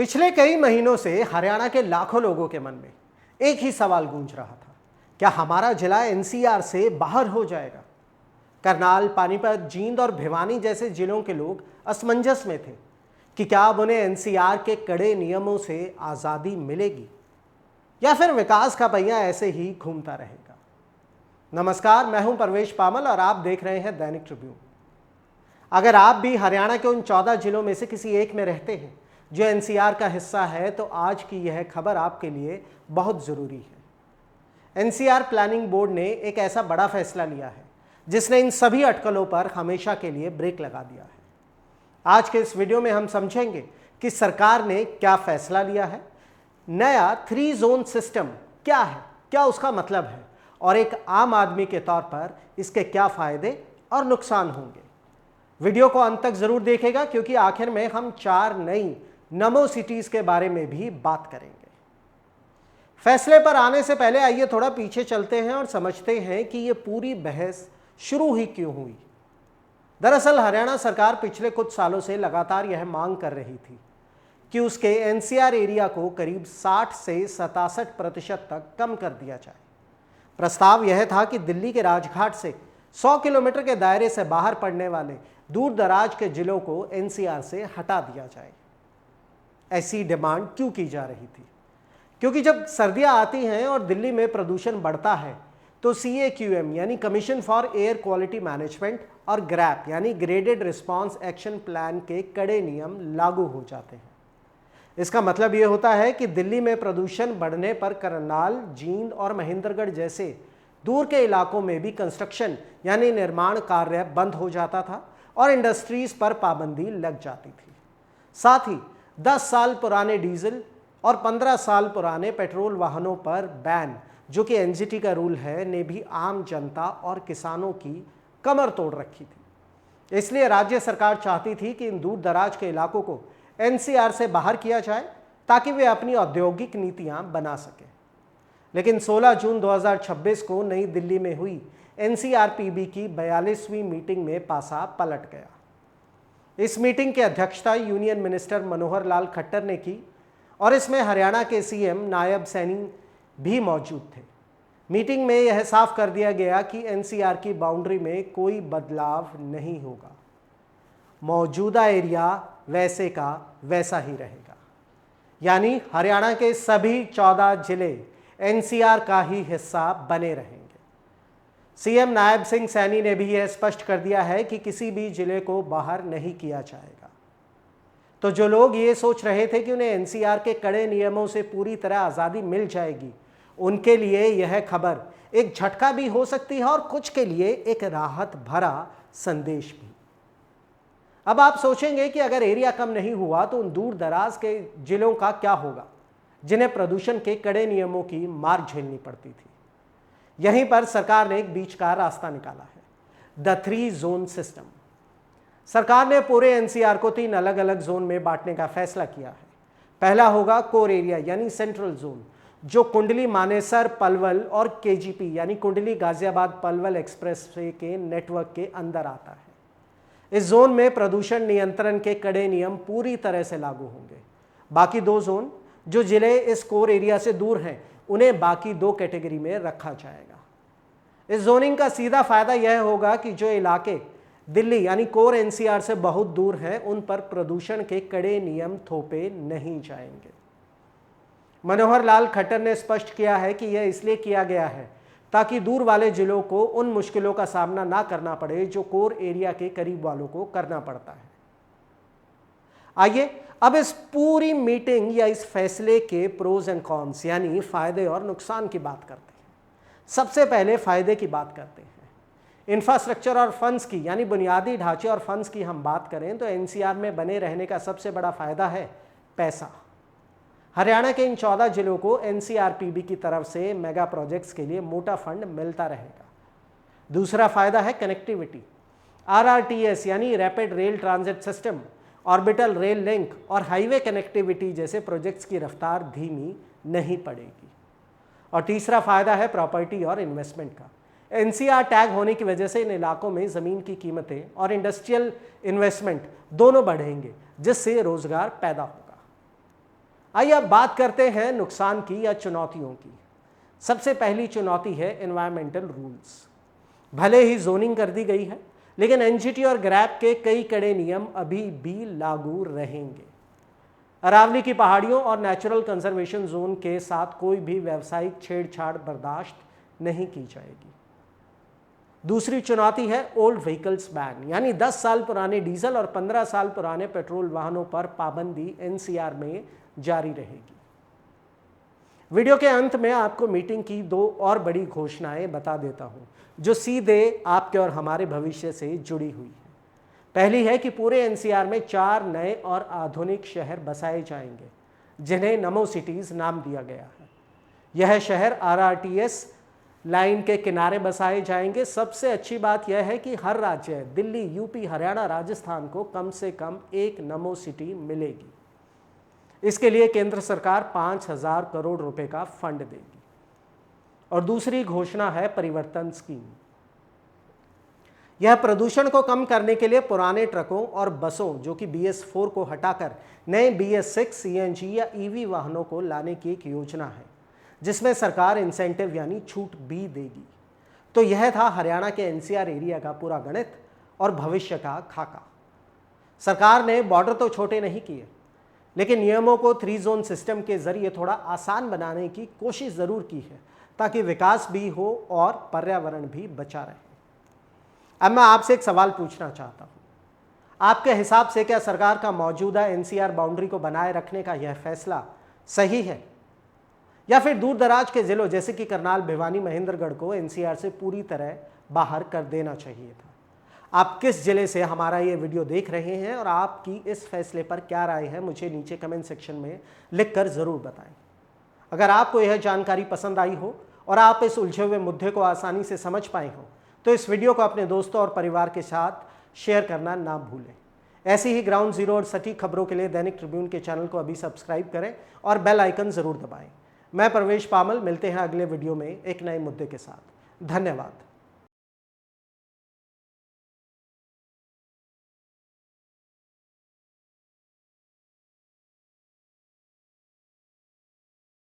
पिछले कई महीनों से हरियाणा के लाखों लोगों के मन में एक ही सवाल गूंज रहा था। क्या हमारा जिला एनसीआर से बाहर हो जाएगा? करनाल, पानीपत, जींद और भिवानी जैसे जिलों के लोग असमंजस में थे कि क्या अब उन्हें एनसीआर के कड़े नियमों से आज़ादी मिलेगी या फिर विकास का पहिया ऐसे ही घूमता रहेगा। नमस्कार, मैं हूं परवेश पामल और आप देख रहे हैं दैनिक ट्रिब्यून। अगर आप भी हरियाणा के उन 14 जिलों में से किसी एक में रहते हैं जो एनसीआर का हिस्सा है, तो आज की यह खबर आपके लिए बहुत ज़रूरी है। एनसीआर प्लानिंग बोर्ड ने एक ऐसा बड़ा फैसला लिया है जिसने इन सभी अटकलों पर हमेशा के लिए ब्रेक लगा दिया है। आज के इस वीडियो में हम समझेंगे कि सरकार ने क्या फैसला लिया है, नया 3 जोन सिस्टम क्या है, क्या उसका मतलब है और एक आम आदमी के तौर पर इसके क्या फायदे और नुकसान होंगे। वीडियो को अंत तक जरूर देखेगा क्योंकि आखिर में हम 4 नई नमो सिटीज के बारे में भी बात करेंगे। फैसले पर आने से पहले आइए थोड़ा पीछे चलते हैं और समझते हैं कि ये पूरी बहस शुरू ही क्यों हुई। दरअसल हरियाणा सरकार पिछले कुछ सालों से लगातार यह मांग कर रही थी कि उसके एनसीआर एरिया को करीब 60 से 67% तक कम कर दिया जाए। प्रस्ताव यह था कि दिल्ली के राजघाट से 100 किलोमीटर के दायरे से बाहर पड़ने वाले दूर दराज के जिलों को एनसीआर से हटा दिया जाए। ऐसी डिमांड क्यों की जा रही थी? क्योंकि जब सर्दियां आती हैं और दिल्ली में प्रदूषण बढ़ता है तो CAQM यानी commission for air quality management और ग्रैप यानी ग्रेडेड रिस्पांस एक्शन प्लान के कड़े नियम लागू हो जाते हैं। इसका मतलब ये होता है कि दिल्ली में प्रदूषण बढ़ने पर करनाल, जींद और महेंद्रगढ़ जैसे दूर के इलाकों में भी कंस्ट्रक्शन यानी निर्माण कार्य बंद हो जाता था और इंडस्ट्रीज पर पाबंदी लग जाती थी। साथ ही 10 साल पुराने डीजल और 15 साल पुराने पेट्रोल वाहनों पर बैन, जो कि एनजीटी का रूल है, ने भी आम जनता और किसानों की कमर तोड़ रखी थी। इसलिए राज्य सरकार चाहती थी कि इन दूर दराज के इलाकों को एनसीआर से बाहर किया जाए ताकि वे अपनी औद्योगिक नीतियां बना सकें। लेकिन 16 जून 2026 को नई दिल्ली में हुई एनसीआरपीबी की 42वीं मीटिंग में पासा पलट गया। इस मीटिंग की अध्यक्षता यूनियन मिनिस्टर मनोहर लाल खट्टर ने की और इसमें हरियाणा के सीएम नायब सैनी भी मौजूद थे। मीटिंग में यह साफ कर दिया गया कि एनसीआर की बाउंड्री में कोई बदलाव नहीं होगा। मौजूदा एरिया वैसे का वैसा ही रहेगा, यानी हरियाणा के सभी 14 जिले एनसीआर का ही हिस्सा बने रहेंगे। सीएम नायब सिंह सैनी ने भी यह स्पष्ट कर दिया है कि किसी भी जिले को बाहर नहीं किया जाएगा। तो जो लोग ये सोच रहे थे कि उन्हें एनसीआर के कड़े नियमों से पूरी तरह आज़ादी मिल जाएगी, उनके लिए यह खबर एक झटका भी हो सकती है और कुछ के लिए एक राहत भरा संदेश भी। अब आप सोचेंगे कि अगर एरिया कम नहीं हुआ तो उन दूर दराज के जिलों का क्या होगा जिन्हें प्रदूषण के कड़े नियमों की मार झेलनी पड़ती थी। यहीं पर सरकार ने एक बीच का रास्ता निकाला है, द 3 जोन सिस्टम। सरकार ने पूरे एनसीआर को 3 अलग अलग जोन में बांटने का फैसला किया है। पहला होगा कोर एरिया यानी सेंट्रल जोन, जो कुंडली मानेसर पलवल और केजीपी यानी कुंडली गाजियाबाद पलवल एक्सप्रेसवे के नेटवर्क के अंदर आता है। इस जोन में प्रदूषण नियंत्रण के कड़े नियम पूरी तरह से लागू होंगे। बाकी 2 जोन जो जिले इस कोर एरिया से दूर हैं, उन्हें बाकी 2 कैटेगरी में रखा जाएगा। इस जोनिंग का सीधा फायदा यह होगा कि जो इलाके दिल्ली यानी कोर एनसीआर से बहुत दूर हैं, उन पर प्रदूषण के कड़े नियम थोपे नहीं जाएंगे। मनोहर लाल खट्टर ने स्पष्ट किया है कि यह इसलिए किया गया है ताकि दूर वाले जिलों को उन मुश्किलों का सामना ना करना पड़े जो कोर एरिया के करीब वालों को करना पड़ता है। आइए अब इस पूरी मीटिंग या इस फैसले के प्रोज एंड कॉन्स यानी फायदे और नुकसान की बात करते हैं। सबसे पहले फायदे की बात करते हैं। इंफ्रास्ट्रक्चर और फंड्स की यानी बुनियादी ढांचे और फंड्स की हम बात करें तो एनसीआर में बने रहने का सबसे बड़ा फायदा है पैसा। हरियाणा के इन 14 जिलों को एनसीआरपीबी की तरफ से मेगा प्रोजेक्ट्स के लिए मोटा फंड मिलता रहेगा। दूसरा फायदा है कनेक्टिविटी। RRTS यानी rapid rail transit system, orbital rail link और हाईवे कनेक्टिविटी जैसे प्रोजेक्ट्स की रफ्तार धीमी नहीं पड़ेगी। और तीसरा फायदा है प्रॉपर्टी और इन्वेस्टमेंट का। एनसीआर टैग होने की वजह से इन इलाकों में ज़मीन की कीमतें और इंडस्ट्रियल इन्वेस्टमेंट दोनों बढ़ेंगे, जिससे रोजगार पैदा होगा। आइए अब बात करते हैं नुकसान की या चुनौतियों की। सबसे पहली चुनौती है एनवायरमेंटल रूल्स। भले ही जोनिंग कर दी गई है, लेकिन एनजीटी और ग्रैप के कई कड़े नियम अभी भी लागू रहेंगे। अरावली की पहाड़ियों और नेचुरल कंजर्वेशन जोन के साथ कोई भी व्यावसायिक छेड़छाड़ बर्दाश्त नहीं की जाएगी। दूसरी चुनौती है ओल्ड व्हीकल्स बैन, यानी 10 साल पुराने डीजल और 15 साल पुराने पेट्रोल वाहनों पर पाबंदी एनसीआर में जारी रहेगी। वीडियो के अंत में आपको मीटिंग की 2 और बड़ी घोषणाएं बता देता हूं, जो सीधे आपके और हमारे भविष्य से जुड़ी हुई है। पहली है कि पूरे एनसीआर में 4 नए और आधुनिक शहर बसाए जाएंगे, जिन्हें नमो सिटीज नाम दिया गया है। यह शहर आरआरटीएस लाइन के किनारे बसाए जाएंगे। सबसे अच्छी बात यह है कि हर राज्य, दिल्ली, यूपी, हरियाणा, राजस्थान को कम से कम एक नमो सिटी मिलेगी। इसके लिए केंद्र सरकार 5,000 करोड़ रुपए का फंड देगी। और दूसरी घोषणा है परिवर्तन स्कीम। यह प्रदूषण को कम करने के लिए पुराने ट्रकों और बसों, जो कि BS4 को हटाकर नए BS6, CNG या EV वाहनों को लाने की एक योजना है, जिसमें सरकार इंसेंटिव यानी छूट भी देगी। तो यह था हरियाणा के एनसीआर एरिया का पूरा गणित और भविष्य का खाका। सरकार ने बॉर्डर तो छोटे नहीं किए, लेकिन नियमों को 3 जोन सिस्टम के जरिए थोड़ा आसान बनाने की कोशिश जरूर की है, ताकि विकास भी हो और पर्यावरण भी बचा रहे। अब मैं आपसे एक सवाल पूछना चाहता हूं। आपके हिसाब से क्या सरकार का मौजूदा एनसीआर बाउंड्री को बनाए रखने का यह फैसला सही है, या फिर दूर दराज के जिलों जैसे कि करनाल, भिवानी, महेंद्रगढ़ को एनसीआर से पूरी तरह बाहर कर देना चाहिए था? आप किस जिले से हमारा ये वीडियो देख रहे हैं और आपकी इस फैसले पर क्या राय है, मुझे नीचे कमेंट सेक्शन में लिखकर ज़रूर बताएं। अगर आपको यह जानकारी पसंद आई हो और आप इस उलझे हुए मुद्दे को आसानी से समझ पाए हो, तो इस वीडियो को अपने दोस्तों और परिवार के साथ शेयर करना ना भूलें। ऐसी ही ग्राउंड जीरो और सटीक खबरों के लिए दैनिक ट्रिब्यून के चैनल को अभी सब्सक्राइब करें और बेल आइकन ज़रूर दबाएं। मैं प्रवेश पामल, मिलते हैं अगले वीडियो में एक नए मुद्दे के साथ। धन्यवाद।